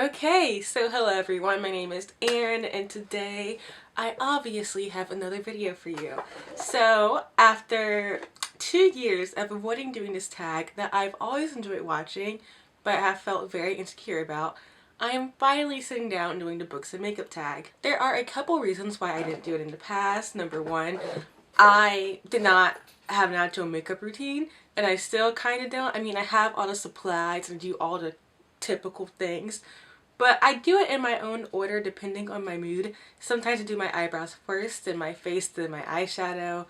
Okay, so hello everyone, my name is Aaryn and today I obviously have another video for you. So after 2 years of avoiding doing this tag that I've always enjoyed watching but have felt very insecure about, I am finally sitting down and doing the books and makeup tag. There are a couple reasons why I didn't do it in the past. Number one, I did not have an actual makeup routine and I still kind of don't. I mean, I have all the supplies and do all the typical things, but I do it in my own order depending on my mood. Sometimes I do my eyebrows first, then my face, then my eyeshadow,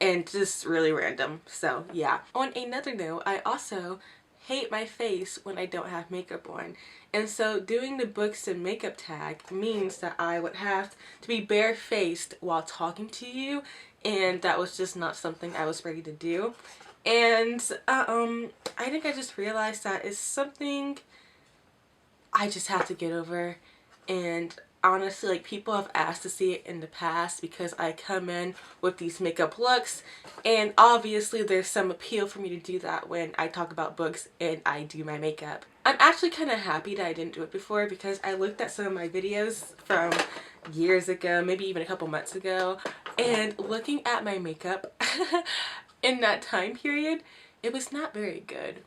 and just really random. So yeah. On another note, I also hate my face when I don't have makeup on. And so doing the books and makeup tag means that I would have to be barefaced while talking to you, and that was just not something I was ready to do. And I think I just realized that it's something I just have to get over. And honestly, like, people have asked to see it in the past because I come in with these makeup looks, and obviously there's some appeal for me to do that when I talk about books and I do my makeup. I'm actually kind of happy that I didn't do it before because I looked at some of my videos from years ago, maybe even a couple months ago, and looking at my makeup in that time period, it was not very good.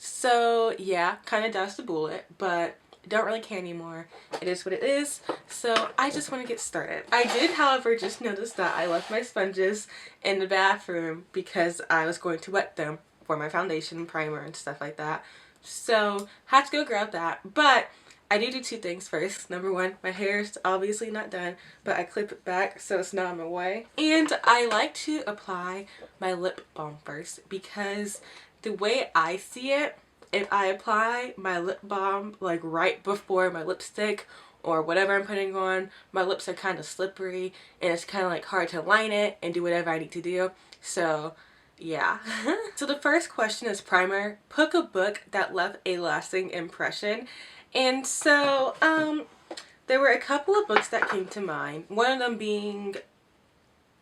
So yeah, kind of dodged the bullet, but don't really care anymore. It is what it is. So I just want to get started. I did, however, just notice that I left my sponges in the bathroom because I was going to wet them for my foundation, primer, and stuff like that. So had to go grab that. But I do two things first. Number one, my hair is obviously not done, but I clip it back so it's not in my way. And I like to apply my lip balm first because the way I see it, if I apply my lip balm like right before my lipstick or whatever I'm putting on, my lips are kind of slippery and it's kind of like hard to line it and do whatever I need to do. So yeah. So the first question is primer. Pick a book that left a lasting impression. And so there were a couple of books that came to mind. One of them being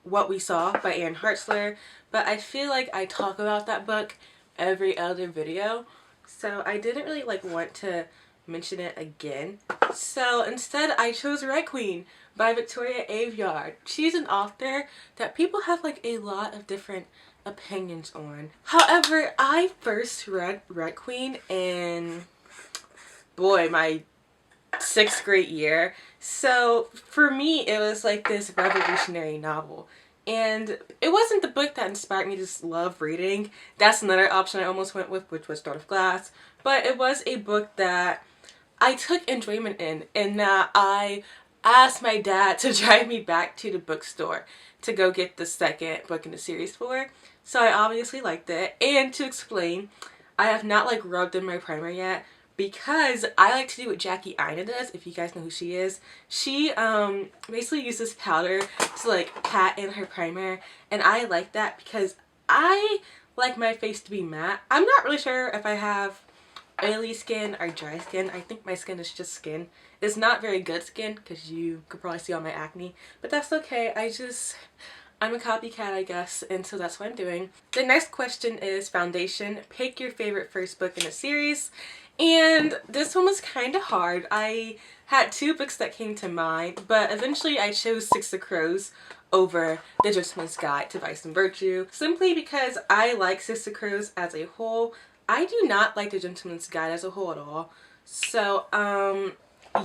What We Saw by Aaryn Hartzler, but I feel like I talk about that book every other video, so I didn't really want to mention it again. So instead I chose Red Queen by Victoria Aveyard. She's an author that people have a lot of different opinions on. However, I first read Red Queen in, boy, my 6th grade year. So for me it was like this revolutionary novel. And it wasn't the book that inspired me to just love reading. That's another option I almost went with, which was Start of Glass. But it was a book that I took enjoyment in, and that I asked my dad to drive me back to the bookstore to go get the second book in the series for. So I obviously liked it. And to explain, I have not rubbed in my primer yet, because I like to do what Jackie Ina does, if you guys know who she is. She basically uses powder to pat in her primer, and I like that because I like my face to be matte. I'm not really sure if I have oily skin or dry skin. I think my skin is just skin. It's not very good skin because you could probably see all my acne, but that's okay. I'm a copycat, I guess, and so that's what I'm doing. The next question is foundation. Pick your favorite first book in a series. And this one was kind of hard. I had 2 books that came to mind, but eventually I chose Six of Crows over The Gentleman's Guide to Vice and Virtue, simply because I like Six of Crows as a whole. I do not like The Gentleman's Guide as a whole at all. So,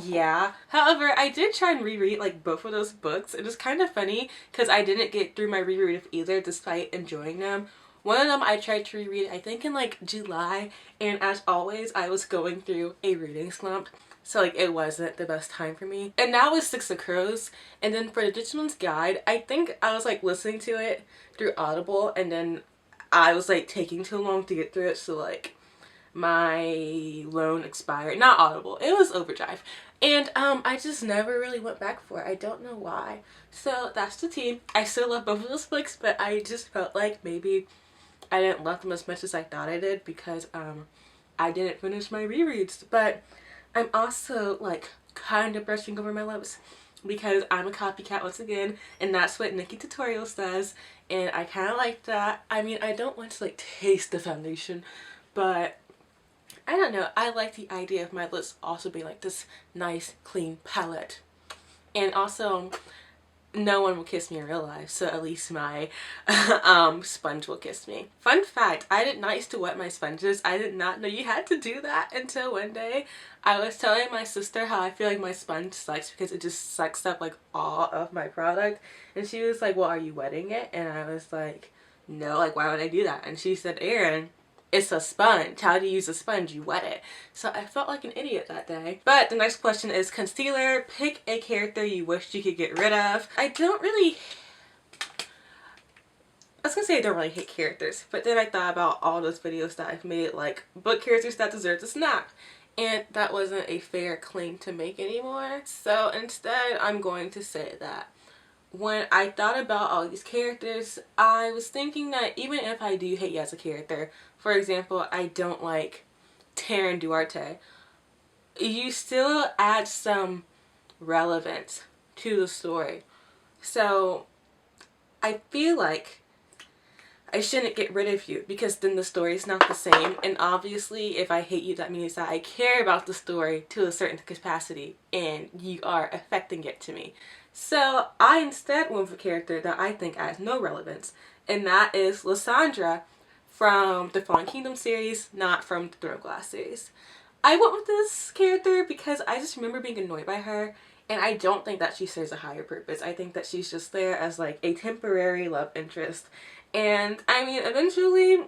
yeah. However, I did try and reread both of those books. It was kind of funny because I didn't get through my reread of either despite enjoying them. One of them I tried to reread, I think in July, and as always I was going through a reading slump, so it wasn't the best time for me. And that was Six of Crows. And then for The Gentleman's Guide, I think I was listening to it through Audible, and then I was taking too long to get through it, so my loan expired. Not Audible, it was Overdrive. And I just never really went back for it. I don't know why. So that's the tea. I still love both of those books, but I just felt like maybe I didn't love them as much as I thought I did because I didn't finish my rereads. But I'm also kind of brushing over my lips because I'm a copycat once again, and that's what Nikki Tutorials does. and I kind of like that. I mean, I don't want to like taste the foundation, but I don't know. I like the idea of my lips also being like this nice, clean palette. And also, no one will kiss me in real life, so at least my sponge will kiss me. Fun fact, I did not used to wet my sponges. I did not know you had to do that until one day I was telling my sister how I feel like my sponge sucks because it just sucks up like all of my product. And she was like, well, are you wetting it? And I was like, no, like why would I do that? And she said, Aaryn, it's a sponge. How do you use a sponge? You wet it. So I felt like an idiot that day. But the next question is concealer. Pick a character you wish you could get rid of. I was gonna say I don't really hate characters, but then I thought about all those videos that I've made, like book characters that deserve to snap. And that wasn't a fair claim to make anymore. So instead, I'm going to say that when I thought about all these characters, I was thinking that even if I do hate you as a character, for example, I don't like Taryn Duarte, you still add some relevance to the story. So I feel like I shouldn't get rid of you because then the story is not the same. And obviously, if I hate you, that means that I care about the story to a certain capacity and you are affecting it to me. So I instead went with a character that I think has no relevance, and that is Lysandra from the Fallen Kingdom series, not from the Throne Glass series. I went with this character because I just remember being annoyed by her, and I don't think that she serves a higher purpose. I think that she's just there as like a temporary love interest. And I mean, eventually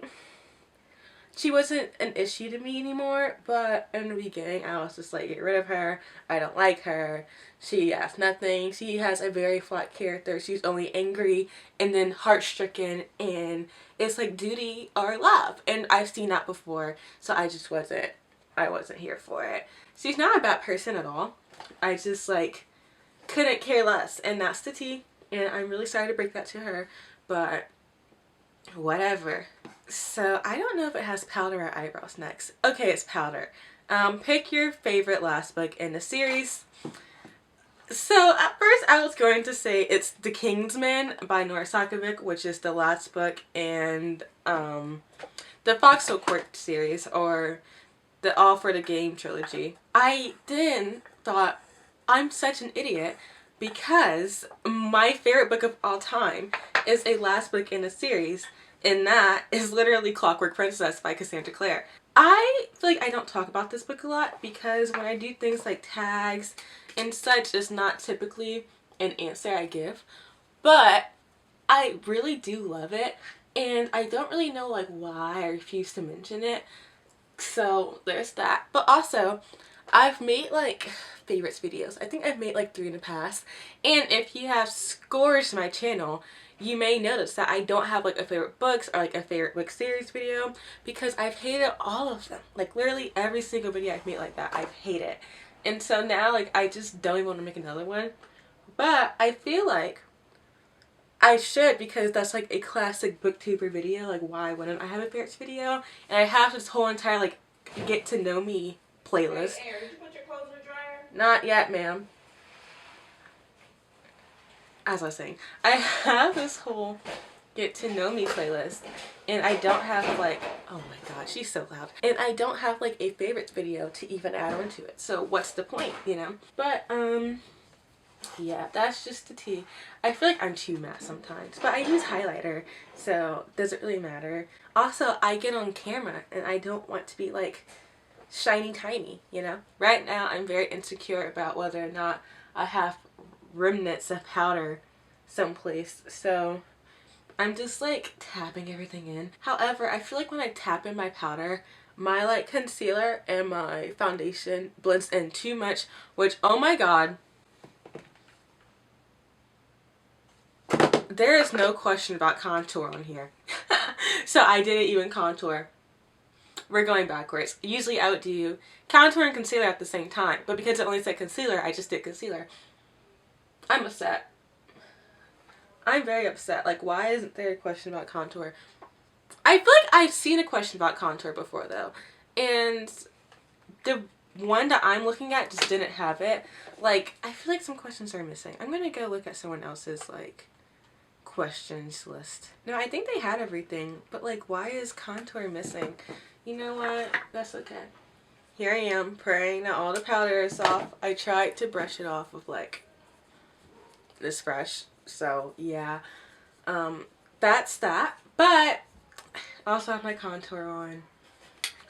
she wasn't an issue to me anymore, but in the beginning I was just like, get rid of her. I don't like her. She has nothing. She has a very flat character. She's only angry and then heart-stricken, and it's like duty or love. And I've seen that before, so I wasn't here for it. She's not a bad person at all. I just like couldn't care less, and that's the tea. And I'm really sorry to break that to her, but whatever. So I don't know if it has powder or eyebrows next. Okay, it's powder. Pick your favorite last book in the series. So at first I was going to say it's The Kingsman by Nora Sakavic, which is the last book in the Foxhole Court series, or the All for the Game trilogy. I then thought, I'm such an idiot because my favorite book of all time is a last book in a series, and that is literally Clockwork Princess by Cassandra Clare. I feel like I don't talk about this book a lot because when I do things like tags and such, it's not typically an answer I give, but I really do love it, and I don't really know like why I refuse to mention it. So there's that. But also, I've made like favorites videos. I think I've made like 3 in the past, and if you have scoured my channel, you may notice that I don't have like a favorite books or like a favorite book series video because I've hated all of them. Like literally every single video I've made like that, I've hated. And so now like I just don't even want to make another one. But I feel like I should, because that's like a classic booktuber video. Like why wouldn't I have a favorites video? And I have this whole entire like get to know me playlist. Hey, Aaryn, did you put your clothes in the dryer? Not yet, ma'am. As I was saying, I have this whole get to know me playlist, and I don't have like, oh my god, she's so loud, and I don't have like a favorites video to even add on to it, so what's the point, you know? But yeah, that's just the tea. I feel like I'm too matte sometimes, but I use highlighter, so does it really matter? Also, I get on camera and I don't want to be like shiny tiny, you know? Right now I'm very insecure about whether or not I have remnants of powder someplace, so I'm just like tapping everything in. However, I feel like when I tap in my powder, my like concealer and my foundation blends in too much, which, oh my god, there is no question about contour on here. So I didn't even contour. We're going backwards. Usually I would do contour and concealer at the same time, but because it only said concealer, I just did concealer. I'm upset. I'm very upset. Like, why isn't there a question about contour? I feel like I've seen a question about contour before though, and the one that I'm looking at just didn't have it. Like, I feel like some questions are missing. I'm gonna go look at someone else's like questions list. No, I think they had everything, but like, why is contour missing? You know what? That's okay. Here I am praying that all the powder is off. I tried to brush it off with like this brush. So yeah, that's that. But I also have my contour on.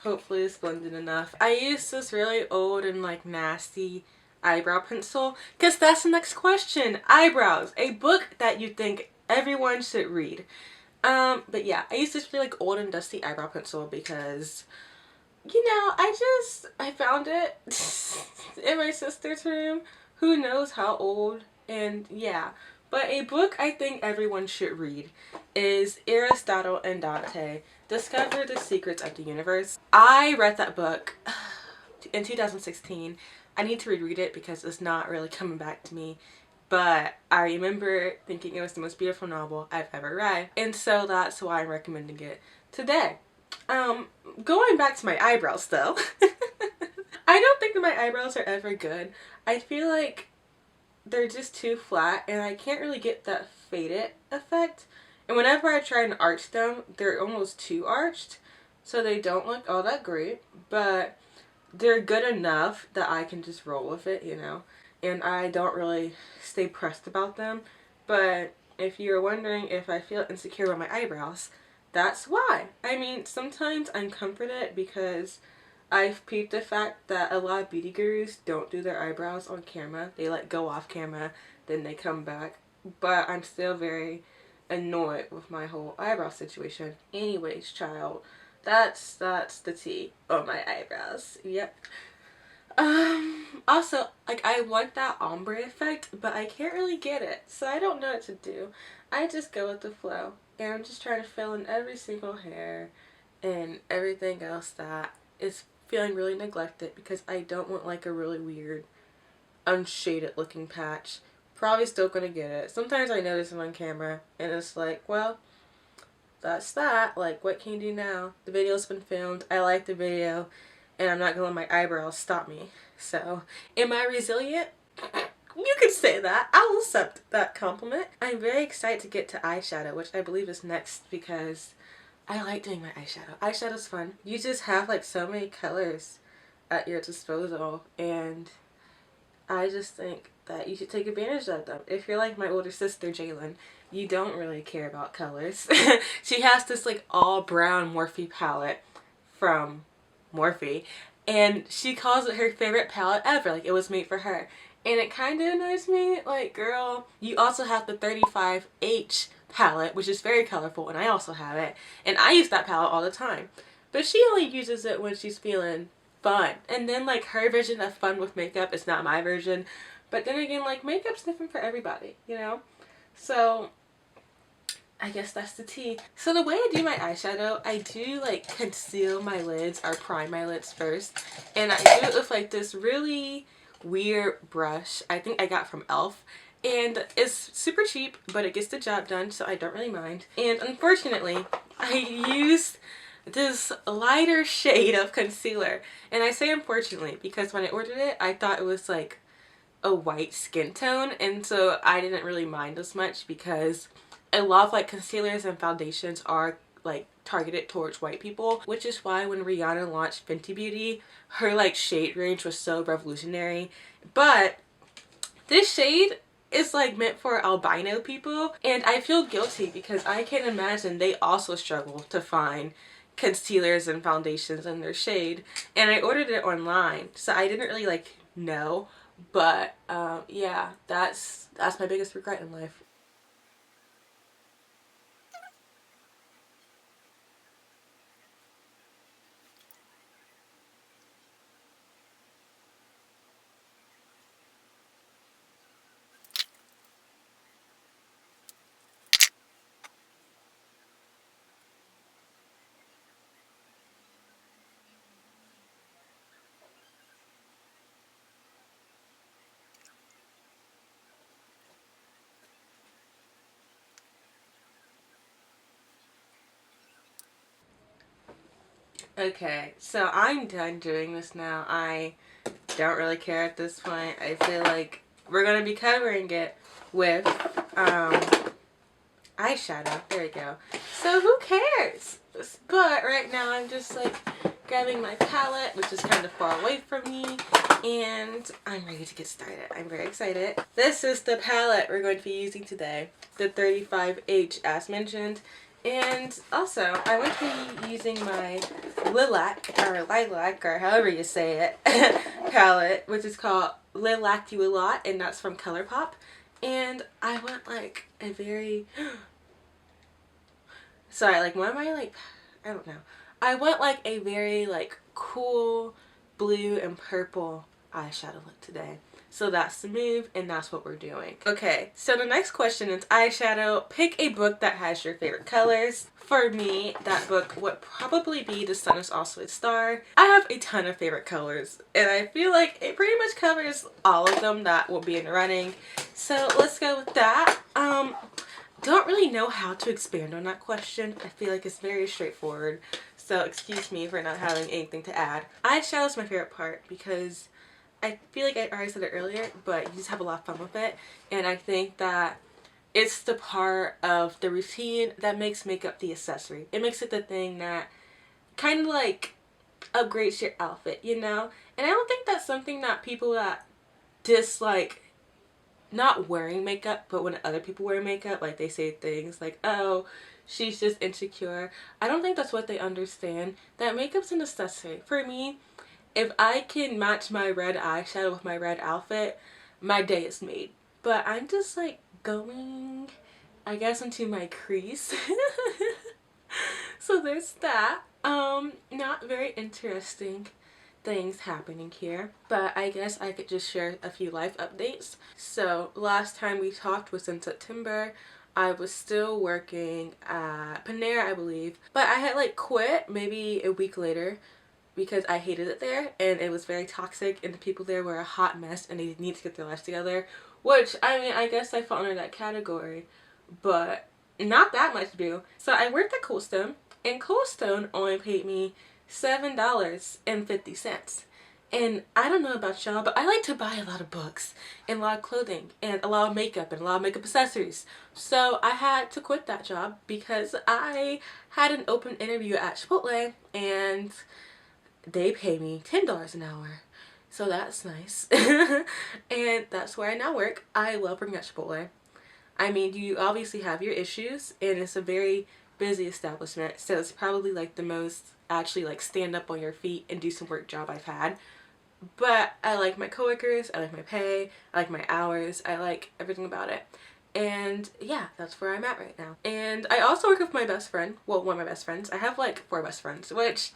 Hopefully it's blended enough. I used this really old and like nasty eyebrow pencil because that's the next question. Eyebrows, a book that you think everyone should read. But yeah, I used this really like old and dusty eyebrow pencil because, you know, I found it in my sister's room. Who knows how old? And yeah, but a book I think everyone should read is Aristotle and Dante, Discover the Secrets of the Universe. I read that book in 2016. I need to reread it because it's not really coming back to me. But I remember thinking it was the most beautiful novel I've ever read. And so that's why I'm recommending it today. Going back to my eyebrows though. I don't think that my eyebrows are ever good. I feel like they're just too flat and I can't really get that faded effect. And whenever I try and arch them, they're almost too arched. So they don't look all that great. But they're good enough that I can just roll with it, you know. And I don't really stay pressed about them. But if you're wondering if I feel insecure with my eyebrows, that's why. I mean, sometimes I'm comforted because I've peeped the fact that a lot of beauty gurus don't do their eyebrows on camera. They like go off camera, then they come back. But I'm still very annoyed with my whole eyebrow situation. Anyways, child, that's the tea on my eyebrows. Yep. Also, like, I want that ombre effect, but I can't really get it, so I don't know what to do. I just go with the flow, and I'm just trying to fill in every single hair and everything else that is feeling really neglected because I don't want like a really weird unshaded looking patch. Probably still gonna get it. Sometimes I notice them on camera and it's like, well, that's that. Like, what can you do now? The video's been filmed. I like the video and I'm not gonna let my eyebrows stop me. So, am I resilient? You could say that. I'll accept that compliment. I'm very excited to get to eyeshadow, which I believe is next because I like doing my eyeshadow. Eyeshadow's fun. You just have like so many colors at your disposal and I just think that you should take advantage of them. If you're like my older sister, Jalen, you don't really care about colors. She has this like all brown Morphe palette from Morphe and she calls it her favorite palette ever. Like, it was made for her. And it kind of annoys me. Like, girl, you also have the 35H palette, which is very colorful, and I also have it. And I use that palette all the time. But she only uses it when she's feeling fun. And then, like, her version of fun with makeup is not my version. But then again, like, makeup's different for everybody, you know? So, I guess that's the tea. So the way I do my eyeshadow, I do like conceal my lids or prime my lids first. And I do it with like this really weird brush I think I got from e.l.f. And it's super cheap, but it gets the job done, so I don't really mind. And unfortunately, I used this lighter shade of concealer. And I say unfortunately because when I ordered it, I thought it was like a white skin tone. And so I didn't really mind as much because a lot of like concealers and foundations are like targeted towards white people, which is why when Rihanna launched Fenty Beauty, her like shade range was so revolutionary. But this shade is like meant for albino people, and I feel guilty because I can imagine they also struggle to find concealers and foundations in their shade, and I ordered it online, so I didn't really like know. But yeah, that's my biggest regret in life. Okay, so I'm done doing this now. I don't really care at this point. I feel like we're gonna be covering it with eyeshadow. There we go. So who cares? But right now I'm just like grabbing my palette, which is kind of far away from me, and I'm ready to get started. I'm very excited. This is the palette we're going to be using today, the 35H as mentioned. And also, I want to be using my lilac, or however you say it, palette, which is called Lilac You A Lot, and that's from ColourPop. And I want like a very, sorry, like why am I like, I don't know. I want like a very like cool blue and purple eyeshadow look today. So that's the move, and that's what we're doing. Okay, so the next question is eyeshadow. Pick a book that has your favorite colors. For me, that book would probably be The Sun Is Also a Star. I have a ton of favorite colors, and I feel like it pretty much covers all of them that will be in the running. So let's go with that. Don't really know how to expand on that question. I feel like it's very straightforward. So excuse me for not having anything to add. Eyeshadow is my favorite part because I feel like I already said it earlier, but you just have a lot of fun with it. And I think that it's the part of the routine that makes makeup the accessory. It makes it the thing that kind of like upgrades your outfit, you know? And I don't think that's something that people that dislike not wearing makeup, but when other people wear makeup, like they say things like, oh, she's just insecure. I don't think that's what they understand. That makeup's an accessory. For me, if I can match my red eyeshadow with my red outfit, my day is made. But I'm just like going, I guess, into my crease. So there's that. Not very interesting things happening here, but I guess I could just share a few life updates. So last time we talked was in September. I was still working at Panera, I believe, but I had like quit maybe a week later because I hated it there, and it was very toxic, and the people there were a hot mess, and they need to get their lives together, which, I mean, I guess I fall under that category, but not that much do. So I worked at Cold Stone, and Cold Stone only paid me $7.50. And I don't know about y'all, but I like to buy a lot of books and a lot of clothing and a lot of makeup and a lot of makeup accessories. So I had to quit that job because I had an open interview at Chipotle, and they pay me $10 an hour. So that's nice. And that's where I now work. I love working at Chipotle. I mean, you obviously have your issues, and it's a very busy establishment, so it's probably like the most actually like stand up on your feet and do some work job I've had. But I like my coworkers, I like my pay, I like my hours, I like everything about it. And yeah, that's where I'm at right now. And I also work with my best friend, well, one of my best friends. I have like 4 best friends, which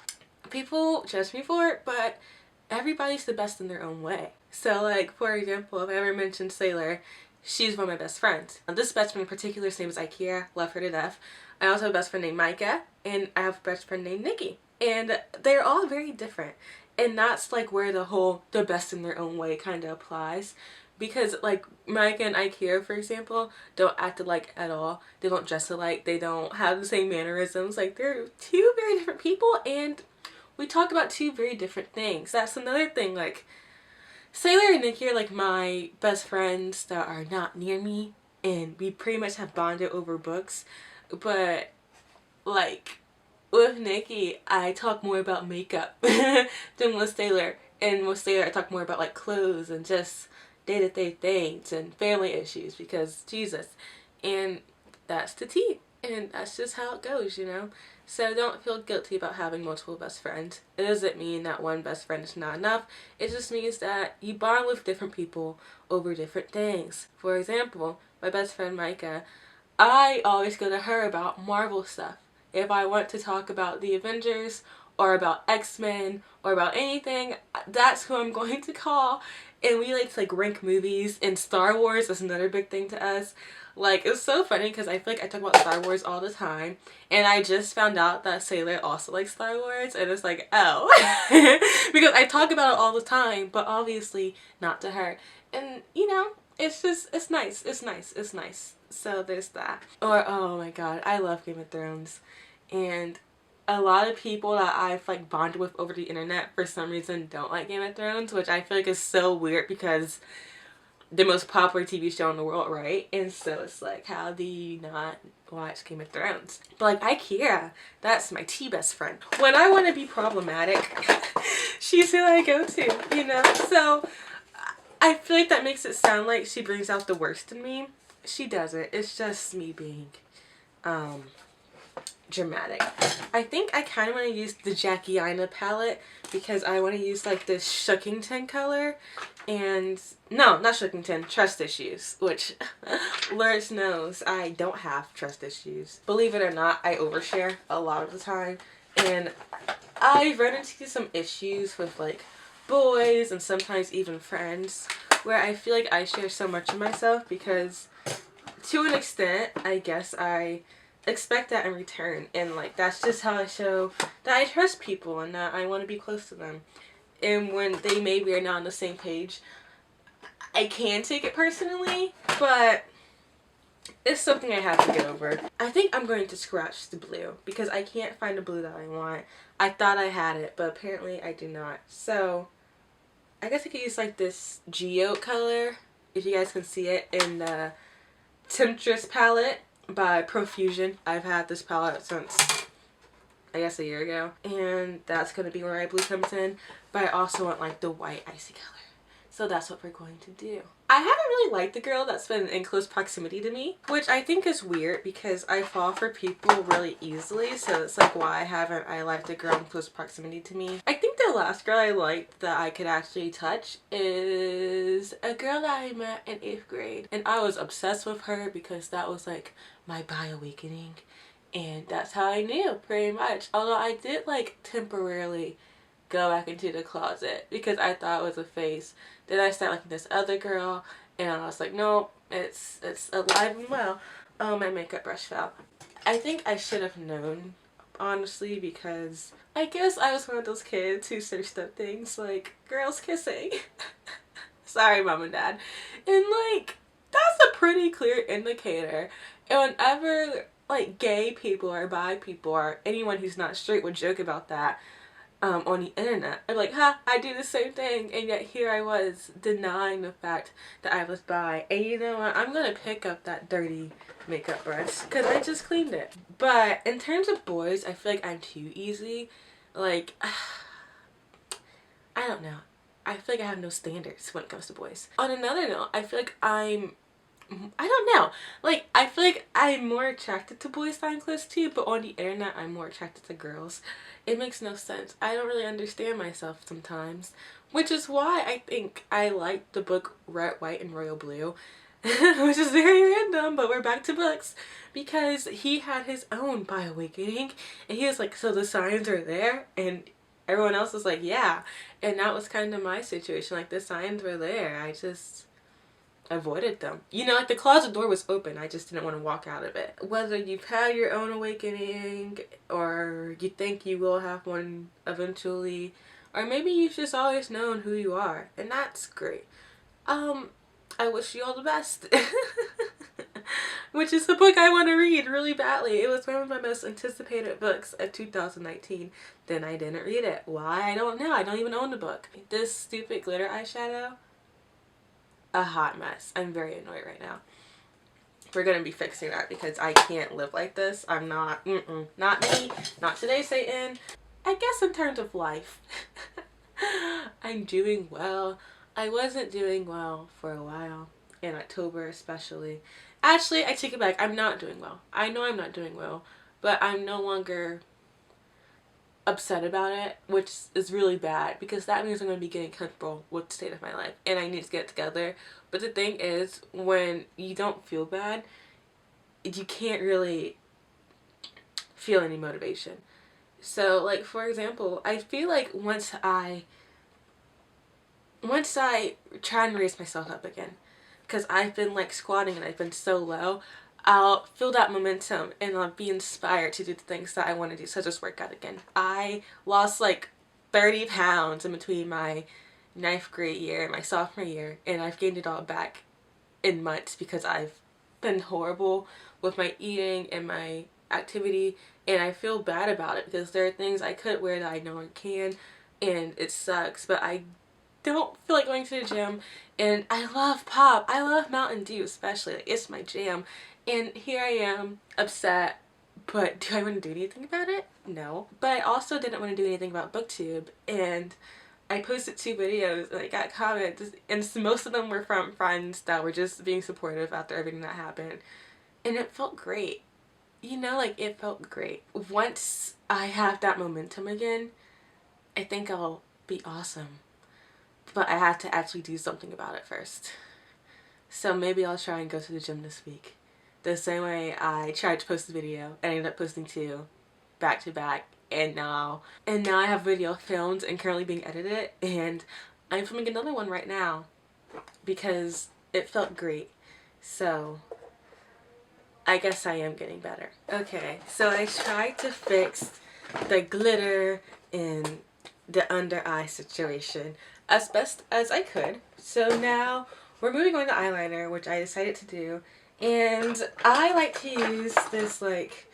people judge me for it, but everybody's the best in their own way. So like, for example, if I ever mentioned Sailor, she's one of my best friends. This best friend in particular, his name is Ikea, love her to death. I also have a best friend named Micah, and I have a best friend named Nikki. And they're all very different. And that's like where the whole the best in their own way kind of applies. Because like Micah and Ikea, for example, don't act alike at all. They don't dress alike. They don't have the same mannerisms. Like, they're 2 very different people, and we talk about 2 very different things. That's another thing. Like, Sailor and Nikki are like my best friends that are not near me, and we pretty much have bonded over books. But like with Nikki, I talk more about makeup than with Sailor. And with Sailor, I talk more about like clothes and just day-to-day things and family issues, because Jesus. And that's the tea. And that's just how it goes, you know? So don't feel guilty about having multiple best friends. It doesn't mean that one best friend is not enough. It just means that you bond with different people over different things. For example, my best friend Micah, I always go to her about Marvel stuff. If I want to talk about the Avengers or about X-Men or about anything, that's who I'm going to call. And we like to like rank movies, and Star Wars is another big thing to us. Like, it's so funny because I feel like I talk about Star Wars all the time, and I just found out that Sailor also likes Star Wars, and it's like, oh. Because I talk about it all the time, but obviously not to her. And, you know, it's just, it's nice, it's nice, it's nice. So there's that. Or, oh my god, I love Game of Thrones. And a lot of people that I've like bonded with over the internet for some reason don't like Game of Thrones, which I feel like is so weird because the most popular TV show in the world, right? And so it's like, how do you not watch Game of Thrones? But like Ikea, that's my tea best friend. When I want to be problematic, she's who I go to, you know? So I feel like that makes it sound like she brings out the worst in me. She doesn't. It's just me being dramatic. I think I kind of want to use the Jackie Aina palette because I want to use like this Shookington color. And no, not Shookington, trust issues, which Lourdes knows I don't have trust issues. Believe it or not, I overshare a lot of the time. And I've run into some issues with like boys and sometimes even friends where I feel like I share so much of myself because to an extent, I guess I expect that in return, and like that's just how I show that I trust people and that I want to be close to them. And when they maybe are not on the same page, I can take it personally, but it's something I have to get over. I think I'm going to scratch the blue because I can't find the blue that I want. I thought I had it, but apparently I do not. So I guess I could use like this geode color, if you guys can see it, in the Temptress palette by Profusion. I've had this palette since I guess a year ago, and that's going to be where my blue comes in. But I also want like the white icy color, so that's what we're going to do. I haven't really liked the girl that's been in close proximity to me, which I think is weird because I fall for people really easily, so it's like, why haven't I liked a girl in close proximity to me? I think the last girl I liked that I could actually touch is a girl that I met in 8th grade, and I was obsessed with her because that was like my bi-awakening, and that's how I knew pretty much. Although I did like temporarily go back into the closet because I thought it was a phase. Then I started liking this other girl, and I was like, no, it's alive and well. Oh, my makeup brush fell. I think I should have known, honestly, because I guess I was one of those kids who searched up things like girls kissing. Sorry, mom and dad. And like, that's a pretty clear indicator. And whenever like gay people or bi people or anyone who's not straight would joke about that on the internet, I'm like, ha, I do the same thing, and yet here I was denying the fact that I was bi. And you know what, I'm gonna pick up that dirty makeup brush because I just cleaned it. But in terms of boys, I feel like I'm too easy. Like, I don't know, I feel like I have no standards when it comes to boys. On another note, I feel like I don't know, like I feel like I'm more attracted to boys that I'm close to, but on the internet I'm more attracted to girls. It makes no sense. I don't really understand myself sometimes, which is why I think I like the book Red, White, and Royal Blue, which is very random, but we're back to books, because he had his own bi-awakening, and he was like, so the signs are there, and everyone else was like, yeah. And that was kind of my situation. Like, the signs were there, I just avoided them. You know, like the closet door was open, I just didn't want to walk out of it. Whether you've had your own awakening or you think you will have one eventually, or maybe you've just always known who you are, and that's great. I wish you all the best. Which is the book I want to read really badly. It was one of my most anticipated books of 2019. Then I didn't read it. Why? I don't know. I don't even own the book. This stupid glitter eyeshadow, a hot mess. I'm very annoyed right now. We're gonna be fixing that because I can't live like this. I'm not, not me, not today, Satan. I guess in terms of life, I'm doing well. I wasn't doing well for a while, in October especially. Actually, I take it back. I'm not doing well. I know I'm not doing well, but I'm no longer upset about it, which is really bad because that means I'm going to be getting comfortable with the state of my life and I need to get it together. But the thing is, when you don't feel bad, you can't really feel any motivation. So like, for example, I feel like once I try and raise myself up again, because I've been like squatting and I've been so low, I'll feel that momentum and I'll be inspired to do the things that I want to do, such as work out again. I lost like 30 pounds in between my 9th grade year and my sophomore year, and I've gained it all back in months because I've been horrible with my eating and my activity, and I feel bad about it because there are things I could wear that I know I can, and it sucks, but I don't feel like going to the gym, and I love pop. I love Mountain Dew especially. Like, it's my jam. And here I am upset, but do I want to do anything about it? No. But I also didn't want to do anything about BookTube, and I posted 2 videos and I got comments, and most of them were from friends that were just being supportive after everything that happened. And it felt great. You know, like, it felt great. Once I have that momentum again, I think I'll be awesome. But I have to actually do something about it first. So maybe I'll try and go to the gym this week. The same way I tried to post a video and I ended up posting 2 back to back, and now I have a video filmed and currently being edited, and I'm filming another one right now because it felt great. So I guess I am getting better. Okay, so I tried to fix the glitter in the under eye situation as best as I could. So now we're moving on to eyeliner, which I decided to do. And I like to use this like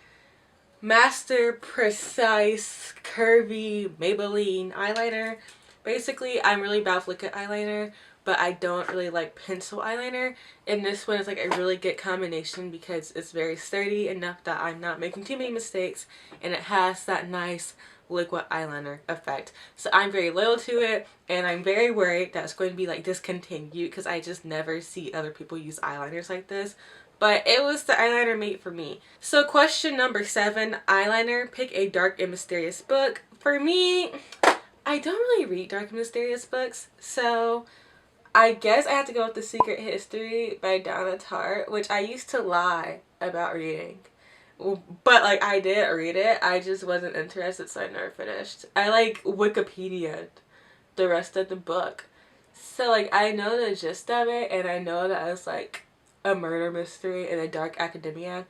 Master Precise Curvy Maybelline eyeliner. Basically, I'm really bad with liquid eyeliner, but I don't really like pencil eyeliner. And this one is like a really good combination because it's very sturdy enough that I'm not making too many mistakes, and it has that nice liquid eyeliner effect. So I'm very loyal to it, and I'm very worried that it's going to be like discontinued because I just never see other people use eyeliners like this. But it was the eyeliner made for me. So question number 7, eyeliner, pick a dark and mysterious book. For me, I don't really read dark and mysterious books, so I guess I have to go with The Secret History by Donna Tartt, which I used to lie about reading. But like, I did read it, I just wasn't interested, so I never finished. I like Wikipedia'd the rest of the book. So like, I know the gist of it, and I know that it's like a murder mystery in a dark academia,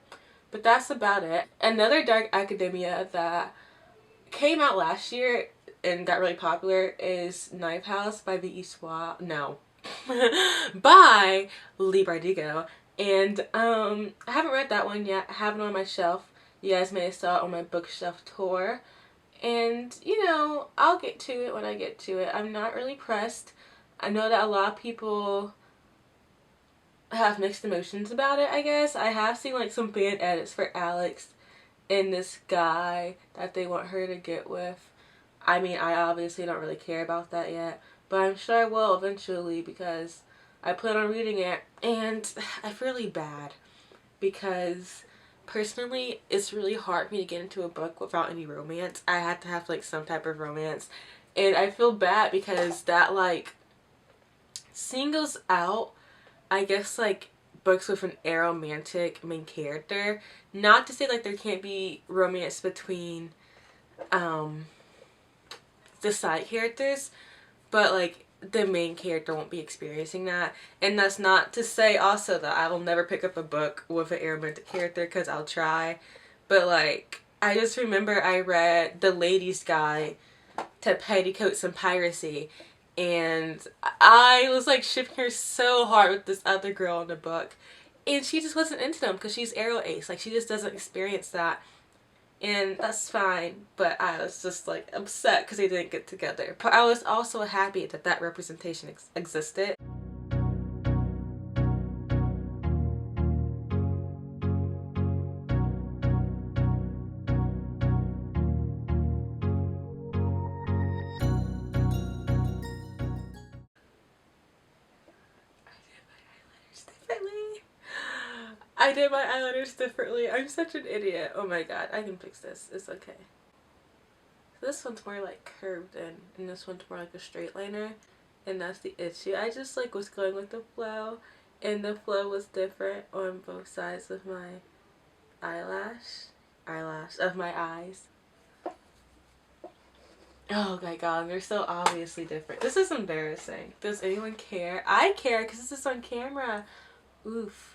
but that's about it. Another dark academia that came out last year and got really popular is Knife House by V.E. Schwab. No. by Lee Bardugo. And I haven't read that one yet. I have it on my shelf. You guys may have saw it on my bookshelf tour. And, you know, I'll get to it when I get to it. I'm not really pressed. I know that a lot of people have mixed emotions about it, I guess. I have seen like some fan edits for Alex and this guy that they want her to get with. I mean, I obviously don't really care about that yet, but I'm sure I will eventually because I plan on reading it. And I feel really bad because personally it's really hard for me to get into a book without any romance. I had to have like some type of romance, and I feel bad because that like singles out, I guess, like books with an aromantic main character. Not to say like there can't be romance between the side characters, but like the main character won't be experiencing that. And that's not to say also that I will never pick up a book with an aromantic character, because I'll try. But like, I just remember I read The Lady's Guide to Petticoats and Piracy, and I was like shipping her so hard with this other girl in the book, and she just wasn't into them because she's arrow ace. Like, she just doesn't experience that, and that's fine. But I was just like upset because they didn't get together. But I was also happy that that representation existed. I did my eyeliners differently. I'm such an idiot. Oh my god, I can fix this. It's okay. This one's more like curved in, and this one's more like a straight liner, and that's the issue. I just like was going with the flow, and the flow was different on both sides of my of my eyes. Oh my god, they're so obviously different. This is embarrassing. Does anyone care? I care because this is on camera. Oof.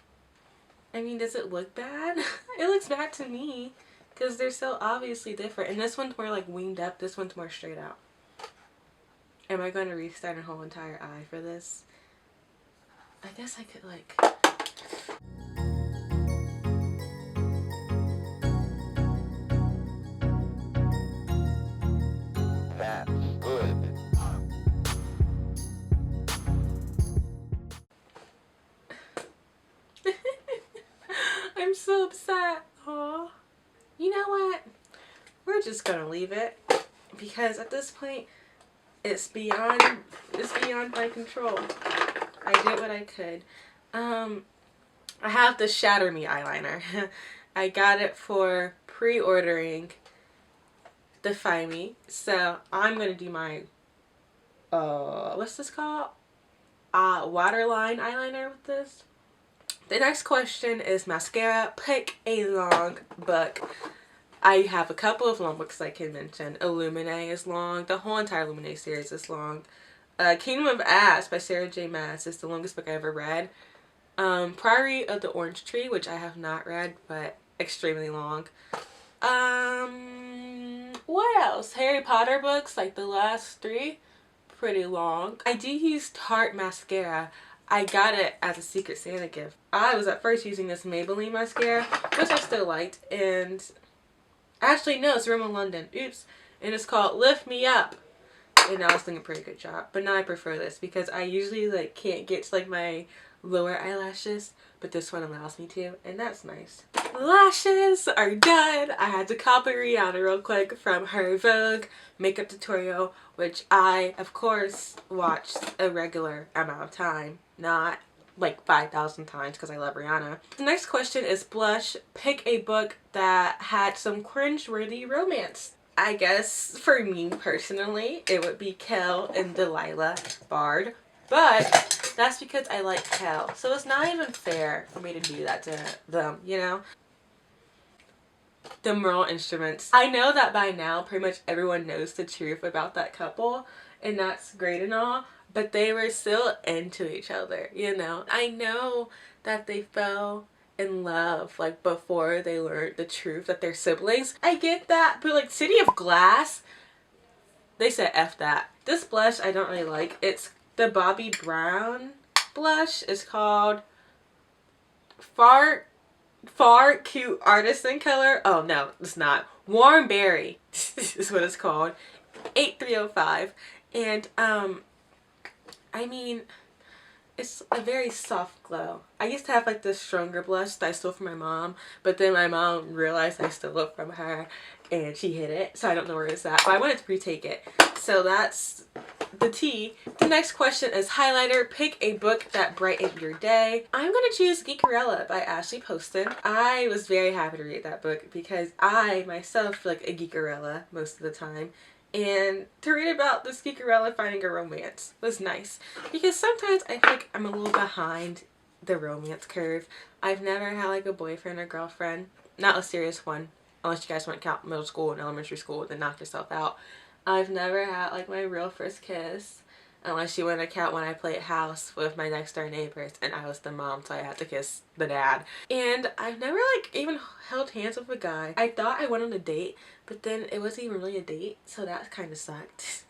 I mean, does it look bad? It looks bad to me because they're so obviously different. And this one's more like winged up. This one's more straight out. Am I going to restart a whole entire eye for this? I guess I could like... That's good. so upset. Aw. You know what? We're just gonna leave it because at this point it's beyond my control. I did what I could. I have the Shatter Me eyeliner. I got it for pre-ordering Defy Me. So I'm gonna do my what's this called? Waterline eyeliner with this. The next question is mascara. Pick a long book. I have a couple of long books I can mention. Illuminae is long. The whole entire Illuminae series is long. Kingdom of Ash by Sarah J. Maas is the longest book I ever read. Priory of the Orange Tree, which I have not read, but extremely long. What else? Harry Potter books, like the last 3, pretty long. I do use Tarte mascara. I got it as a Secret Santa gift. I was at first using this Maybelline mascara, which I still liked, and actually no, it's Rimmel London. Oops. And it's called Lift Me Up. And I was doing a pretty good job. But now I prefer this because I usually like can't get to like my lower eyelashes, but this one allows me to, and that's nice. Lashes are done. I had to copy Rihanna real quick from her Vogue makeup tutorial, which I of course watched a regular amount of time, not like 5,000 times because I love Rihanna. The next question is blush. Pick a book that had some cringe-worthy romance. I guess for me personally it would be Kel and Delilah Bard, but that's because I like Kel, so it's not even fair for me to do that to them, you know? The Moral Instruments. I know that by now pretty much everyone knows the truth about that couple, and that's great and all, but they were still into each other, you know? I know that they fell in love like before they learned the truth that they're siblings. I get that, but like City of Glass, they said F that. This blush I don't really like. It's the Bobbi Brown blush. It's called Far Cute Artisan Color. Oh no, it's not. Warm Berry is what it's called. 8305. And I mean, it's a very soft glow. I used to have like this stronger blush that I stole from my mom, but then my mom realized I stole it from her and she hid it, so I don't know where it's at, but I wanted to retake it. So that's the tea. The next question is highlighter. Pick a book that brightened your day. I'm gonna choose Geekerella by Ashley Poston. I was very happy to read that book because I myself feel like a geekerella most of the time. And to read about this geekerella finding a romance was nice. Because sometimes I feel like I'm a little behind the romance curve. I've never had like a boyfriend or girlfriend. Not a serious one. Unless you guys want to count middle school and elementary school, then knock yourself out. I've never had like my real first kiss. Unless you want to count when I played house with my next door neighbors and I was the mom, so I had to kiss the dad. And I've never like even held hands with a guy. I thought I went on a date, but then it wasn't even really a date, so that kind of sucked.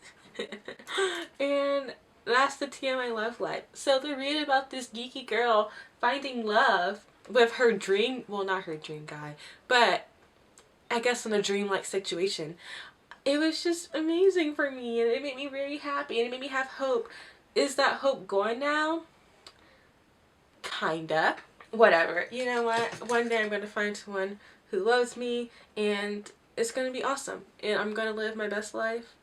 And that's the tea of my love life. So to read about this geeky girl finding love with her dream, well not her dream guy, but I guess in a dream-like situation, it was just amazing for me and it made me very happy and it made me have hope. Is that hope gone now? Kinda. Whatever. You know what? One day I'm going to find someone who loves me and it's going to be awesome. And I'm going to live my best life.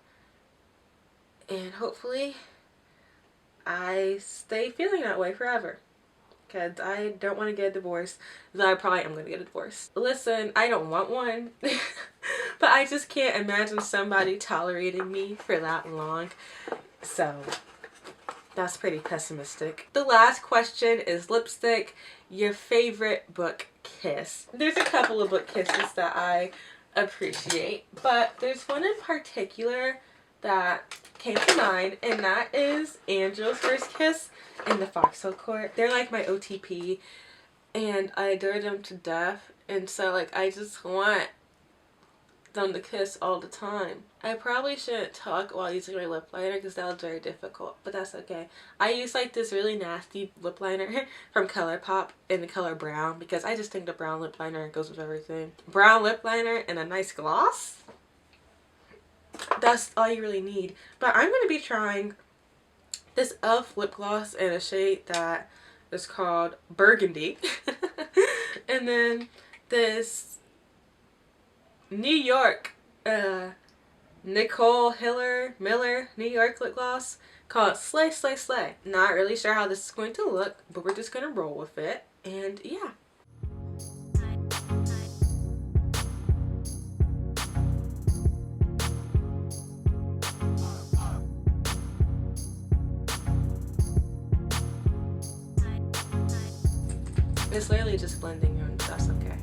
And hopefully I stay feeling that way forever. Because I don't want to get a divorce. Though I probably am going to get a divorce. Listen, I don't want one. But I just can't imagine somebody tolerating me for that long. So that's pretty pessimistic. The last question is lipstick. Your favorite book kiss. There's a couple of book kisses that I appreciate. But there's one in particular that came to mind. And that is Angel's first kiss in the Foxhole Court. They're like my OTP. And I adore them to death. And so like I just want them to kiss all the time. I probably shouldn't talk while using my lip liner because that was very difficult, but that's okay. I use like this really nasty lip liner from ColourPop in the color brown because I just think the brown lip liner goes with everything. Brown lip liner and a nice gloss. That's all you really need. But I'm going to be trying this e.l.f. lip gloss in a shade that is called Burgundy. And then this New York Nicole Miller New York lip gloss called Slay Slay Slay. Not really sure how this is going to look, but we're just gonna roll with it, and yeah. It's literally just blending in, that's okay.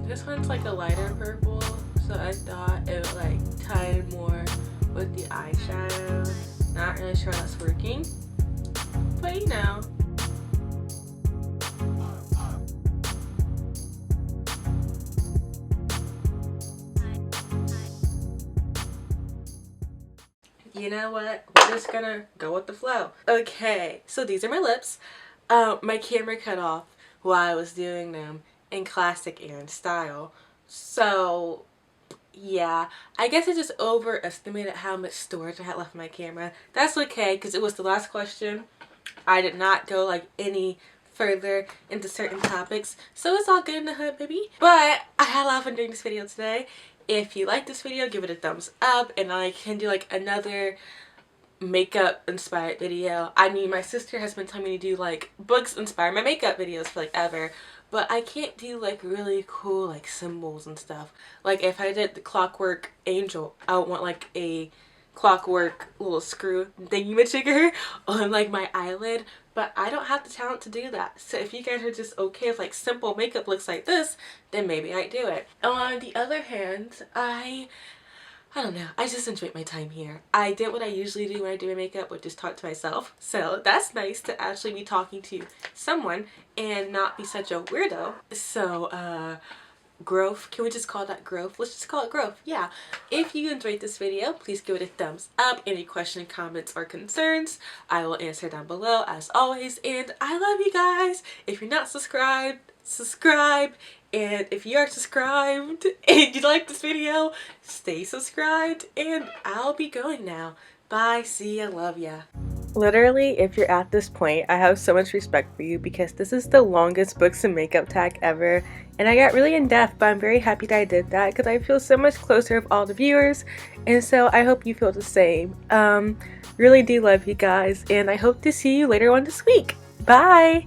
This one's like a lighter purple, so I thought it would like tie more with the eyeshadow. Not really sure that's working, but you know. You know what? We're just gonna go with the flow. Okay, so these are my lips. My camera cut off while I was doing them in classic Aaryn style. So yeah, I guess I just overestimated how much storage I had left in my camera. That's okay, because it was the last question. I did not go like any further into certain topics, so it's all good in the hood, baby. But I had a lot of fun doing this video today. If you like this video, give it a thumbs up, and I can do like another makeup inspired video. I mean, my sister has been telling me to do like books inspire my makeup videos for like ever, but I can't do like really cool like symbols and stuff. Like if I did the clockwork angel, I would want like a clockwork little screw thingy-majigger on like my eyelid, but I don't have the talent to do that. So if you guys are just okay with like simple makeup looks like this, then maybe I'd do it. On the other hand, I don't know, I just enjoyed my time here. I did what I usually do when I do my makeup, which is talk to myself. So that's nice to actually be talking to someone and not be such a weirdo. So growth, can we just call that growth? Let's just call it growth. Yeah. If you enjoyed this video, please give it a thumbs up. Any questions, comments, or concerns, I will answer down below as always. And I love you guys. If you're not subscribed, subscribe. And if you are subscribed and you like this video, stay subscribed, and I'll be going now. Bye, see ya, love ya. Literally, if you're at this point, I have so much respect for you because this is the longest books and makeup tag ever, and I got really in depth, but I'm very happy that I did that because I feel so much closer with all the viewers, and so I hope you feel the same. Really do love you guys, and I hope to see you later on this week. Bye!